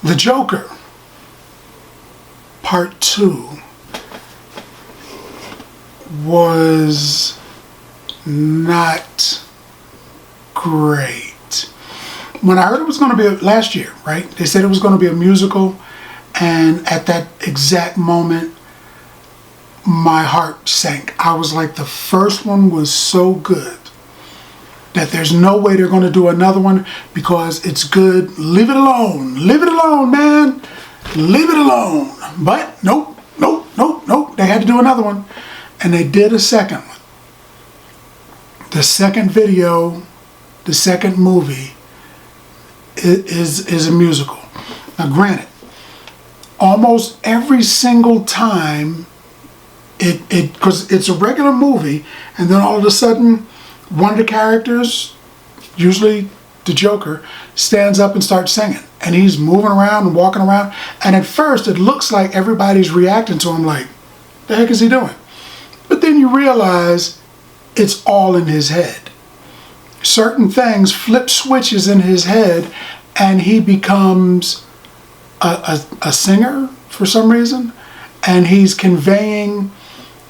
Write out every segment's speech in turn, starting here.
The Joker, Part 2, was not great. When I heard it was going to be last year, right? They said it was going to be a musical, and at that exact moment, my heart sank. I was like, the first one was so good that there's no way they're going to do another one because it's good. Leave it alone. Leave it alone, man. Leave it alone. But nope. They had to do another one. And they did a second one. The second video, the second movie is a musical. Now granted, almost every single time because it's a regular movie, and then all of a sudden one of the characters, usually the Joker, stands up and starts singing, and he's moving around and walking around, and at first it looks like everybody's reacting to him like, the heck is he doing? But then you realize it's all in his head. Certain things flip switches in his head, and he becomes a singer for some reason, and he's conveying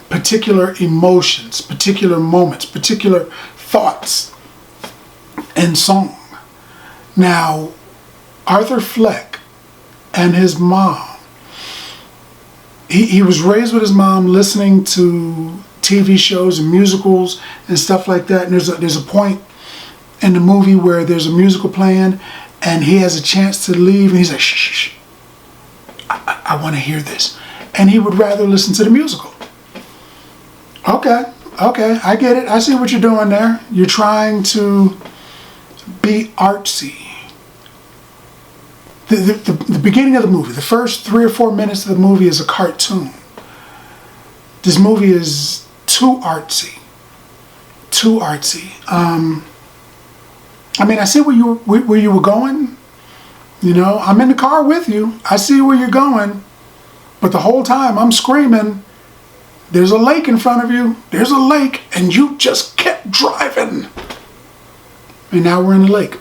particular emotions, particular moments, particular thoughts in song. Now, Arthur Fleck and his mom, he was raised with his mom listening to TV shows and musicals and stuff like that. And there's a point in the movie where there's a musical playing and he has a chance to leave and he's like, shh, I want to hear this. And he would rather listen to the musical. Okay, I get it. I see what you're doing there. You're trying to be artsy. The beginning of the movie, the first 3 or 4 minutes of the movie is a cartoon. This movie is too artsy. Too artsy. I mean, I see where you were going. You know, I'm in the car with you. I see where you're going. But the whole time I'm screaming, there's a lake in front of you. There's a lake. And you just kept driving. And now we're in the lake.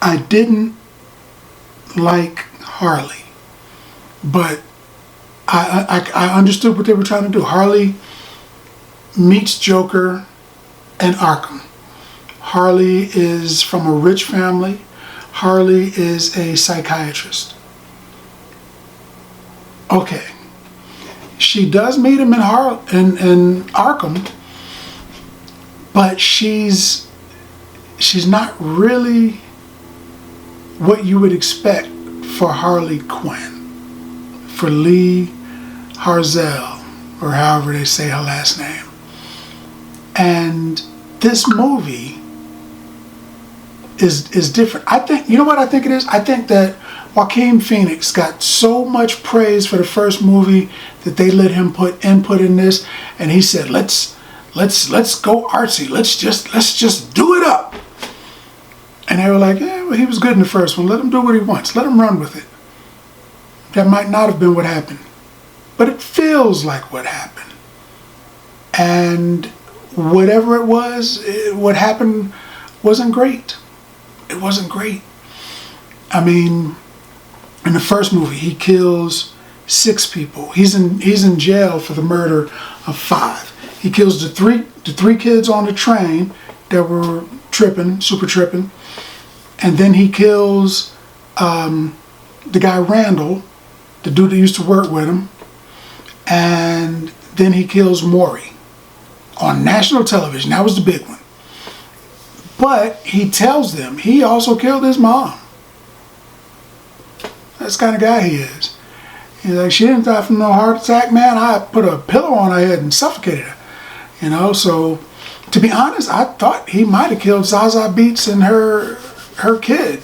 I didn't like Harley. But I understood what they were trying to do. Harley meets Joker and Arkham. Harley is from a rich family. Harley is a psychiatrist. Okay. She does meet him in Arkham, but she's not really what you would expect for Harley Quinn, for Lee Harzell, or however they say her last name. And this movie is different. I think, you know what I think it is? I think that Joaquin Phoenix got so much praise for the first movie that they let him put input in this, and he said, let's go artsy. Let's just do it up. And they were like, yeah, well, he was good in the first one. Let him do what he wants. Let him run with it. That might not have been what happened, but it feels like what happened. And whatever it was, what happened wasn't great. It wasn't great. I mean, in the first movie, he kills 6 people. He's in jail for the murder of 5. He kills the three kids on the train that were super tripping, and then he kills the guy Randall, the dude that used to work with him, and then he kills Maury on national television. That was the big one. But he tells them he also killed his mom. That's the kind of guy he is. He's like, she didn't die from no heart attack, man. I put a pillow on her head and suffocated her. You know, so to be honest, I thought he might have killed Zaza Beetz and her kid.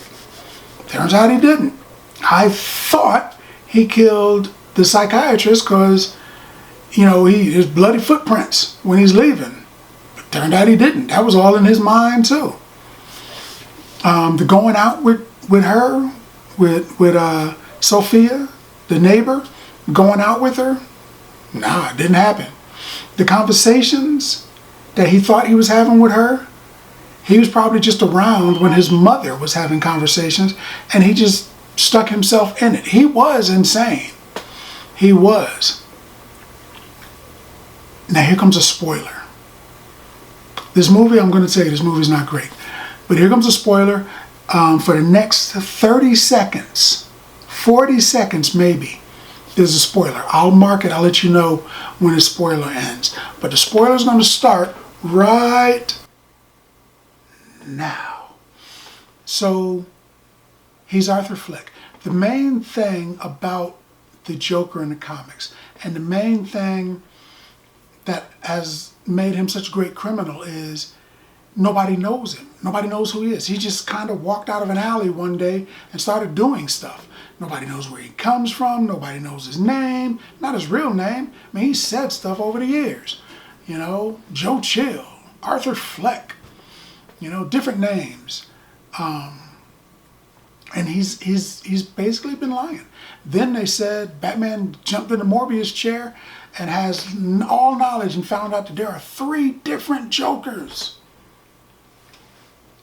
Turns out he didn't. I thought he killed the psychiatrist because, you know, his bloody footprints when he's leaving. But turned out he didn't. That was all in his mind too. The going out with her, with Sophia, the neighbor, going out with her, nah, it didn't happen. The conversations that he thought he was having with her, he was probably just around when his mother was having conversations, and he just stuck himself in it. He was insane. He was. Now here comes a spoiler. This movie, I'm going to tell you, this movie's not great. But here comes a spoiler. For the next 30 seconds, 40 seconds maybe, there's a spoiler. I'll mark it. I'll let you know when the spoiler ends. But the spoiler is going to start right now. So he's Arthur Fleck. The main thing about the Joker in the comics, and the main thing that has made him such a great criminal, is nobody knows him. Nobody knows who he is. He just kind of walked out of an alley one day and started doing stuff. Nobody knows where he comes from. Nobody knows his name. Not his real name. I mean, he said stuff over the years. You know, Joe Chill, Arthur Fleck, you know, different names. And he's basically been lying. Then they said Batman jumped in the Morbius chair and has all knowledge and found out that there are 3 different Jokers.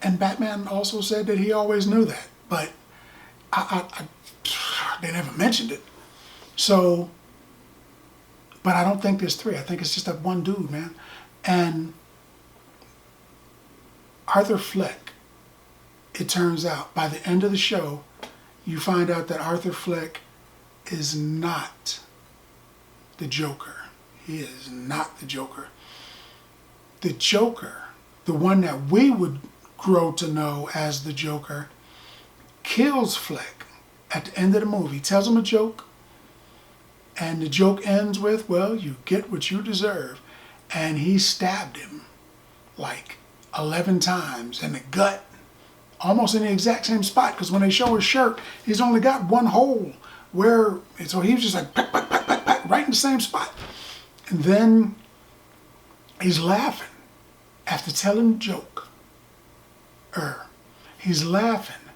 And Batman also said that he always knew that, but they never mentioned it. So, but I don't think there's 3. I think it's just that one dude, man. And Arthur Fleck, it turns out, by the end of the show, you find out that Arthur Fleck is not the Joker. He is not the Joker. The Joker, the one that we would grow to know as the Joker, kills Fleck at the end of the movie, tells him a joke, and the joke ends with, well, you get what you deserve. And he stabbed him like 11 times in the gut, almost in the exact same spot, because when they show his shirt, he's only got one hole where, so he was just like, pack, pack, pack, pack, pack, right in the same spot. And then he's laughing after telling the joke. He's laughing,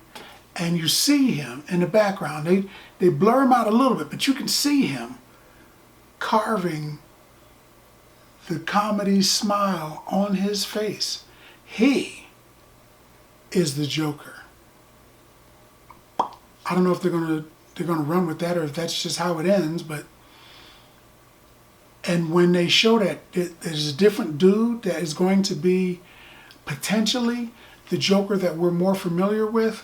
and you see him in the background. They blur him out a little bit, but you can see him carving the comedy smile on his face. He is the Joker. I don't know if they're gonna run with that or if that's just how it ends, but and when they show that there's a different dude that is going to be potentially the Joker that we're more familiar with,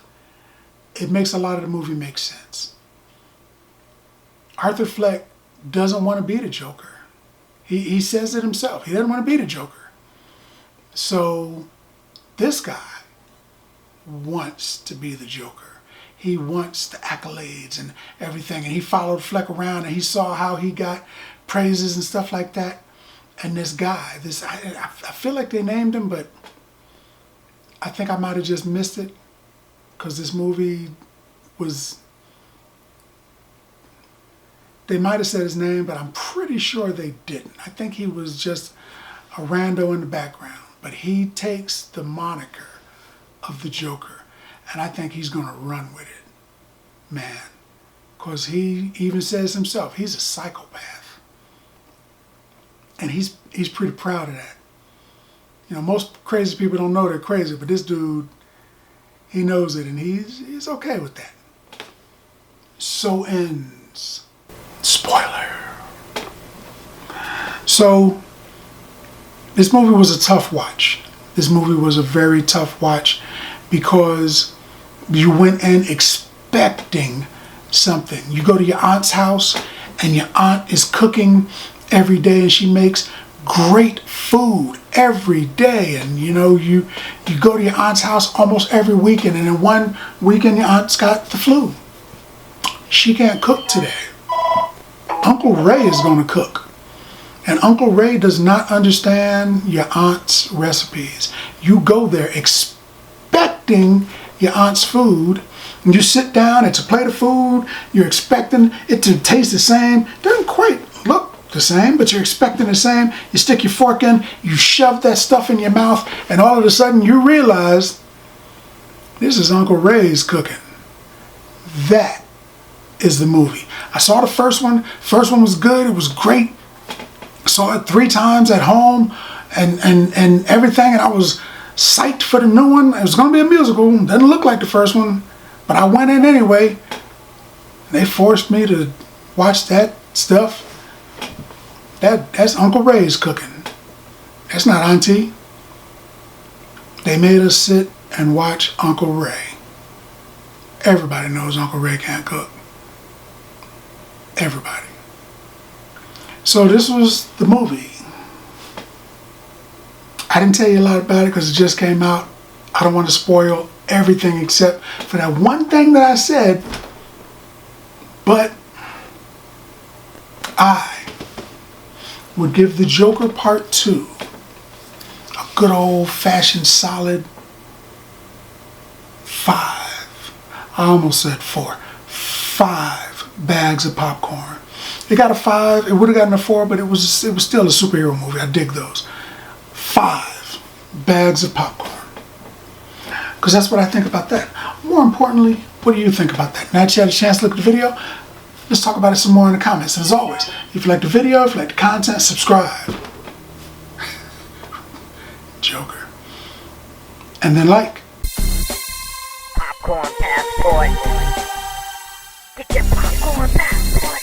it makes a lot of the movie make sense. Arthur Fleck doesn't want to be the Joker. He says it himself. He doesn't want to be the Joker. So this guy wants to be the Joker. He wants the accolades and everything. And he followed Fleck around and he saw how he got praises and stuff like that. And this guy, I feel like they named him, but I think I might have just missed it because this movie was, they might have said his name, but I'm pretty sure they didn't. I think he was just a rando in the background, but he takes the moniker of the Joker, and I think he's going to run with it, man, because he even says himself, he's a psychopath, and he's pretty proud of that. You know, most crazy people don't know they're crazy, but this dude, he knows it, and he's okay with that. So ends. Spoiler. So, this movie was a tough watch. This movie was a very tough watch because you went in expecting something. You go to your aunt's house, and your aunt is cooking every day, and she makes great food every day, and you know, you go to your aunt's house almost every weekend, and in one weekend your aunt's got the flu. She can't cook today. Uncle Ray is going to cook, and Uncle Ray does not understand your aunt's recipes. You go there expecting your aunt's food, and you sit down, it's a plate of food, you're expecting it to taste the same. Doesn't quite look the same, but you're expecting the same. You stick your fork in, you shove that stuff in your mouth, and all of a sudden you realize this is Uncle Ray's cooking. That is the movie. I saw the first one. First one was good. It was great. I saw it 3 times at home and everything, and I was psyched for the new one. It was going to be a musical. Doesn't look like the first one, but I went in anyway. They forced me to watch that stuff. That's Uncle Ray's cooking. That's not Auntie. They made us sit and watch Uncle Ray. Everybody knows Uncle Ray can't cook. Everybody. So this was the movie. I didn't tell you a lot about it because it just came out. I don't want to spoil everything except for that one thing that I said. But I would give The Joker Part 2 a good old-fashioned solid 5. I almost said 4. 5 bags of popcorn. It got a 5. It would have gotten a 4, but it was still a superhero movie. I dig those. 5 bags of popcorn. Because that's what I think about that. More importantly, what do you think about that? Now that you had a chance to look at the video, let's talk about it some more in the comments. And as always, if you like the video, if you like the content, subscribe. Joker. And then like. Popcorn passport. Get your popcorn passport.